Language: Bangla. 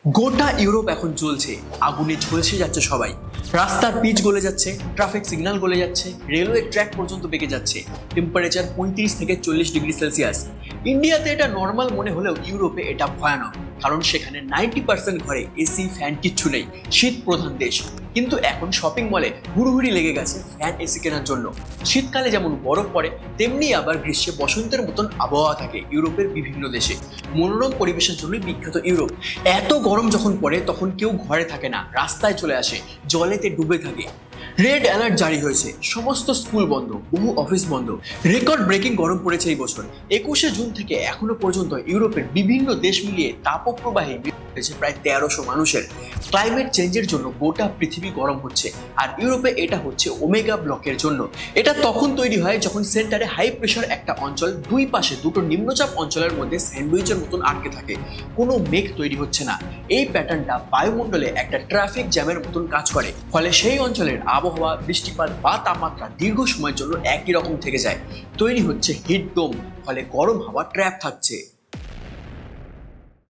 গোটা ইউরোপ এখন জ্বলছে, আগুনে ঝলসে যাচ্ছে সবাই। রাস্তার পিচ গলে যাচ্ছে, ট্রাফিক সিগন্যাল গলে যাচ্ছে, রেলওয়ে ট্র্যাক পর্যন্ত বেঁকে যাচ্ছে। টেম্পারেচার 35 থেকে 40 ডিগ্রি সেলসিয়াস। ইন্ডিয়াতে এটা নর্মাল মনে হলেও ইউরোপে এটা ভয়ানক, কারণ সেখানে 90% ঘরে এসি ফ্যান কিচ্ছু নেই। শীত প্রধান দেশ, কিন্তু এখন শপিং মলে হুড়োহুড়ি লেগে গেছে ফ্যান এসি কেনার জন্য। শীতকালে যেমন বরফ পড়ে, তেমনি আবার গ্রীষ্মে বসন্তের মতন আবহাওয়া থাকে ইউরোপের বিভিন্ন দেশে। মনোরম পরিবেশের জন্য বিখ্যাত ইউরোপ। এত গরম যখন পড়ে তখন কেউ ঘরে থাকে না, রাস্তায় চলে আসে, জলেতে ডুবে থাকে। রেড অ্যালার্ট জারি হয়েছে, সমস্ত স্কুল বন্ধ, বহু অফিস বন্ধ। রেকর্ড ব্রেকিং গরম পড়েছে এই বছর। 21শে জুন থেকে এখনো পর্যন্ত ইউরোপের বিভিন্ন দেশ মিলিয়ে তাপপ্রবাহে মৃত্যু হয়েছে প্রায় 1300 মানুষের। ক্লাইমেট চেঞ্জের জন্য গোটা পৃথিবী গরম হচ্ছে, আর ইউরোপে এটা হচ্ছে ওমেগা ব্লকের জন্য। এটা তখন তৈরি হয় যখন সেন্টারে হাই প্রেশার একটা অঞ্চল দুই পাশে দুটো নিম্নচাপ অঞ্চলের মধ্যে স্যান্ডউইচের মতন আটকে থাকে। কোনো মেঘ তৈরি হচ্ছে না। এই প্যাটার্নটা বায়ুমণ্ডলে একটা ট্রাফিক জ্যামের মতন কাজ করে, ফলে সেই অঞ্চলের আবহাওয়া, বৃষ্টিপাত বা তাপমাত্রা দীর্ঘ সময়ের জন্য একই রকম থেকে যায়। তৈরি হচ্ছে হিট ডোম, ফলে গরম হাওয়া ট্র্যাপ থাকছে।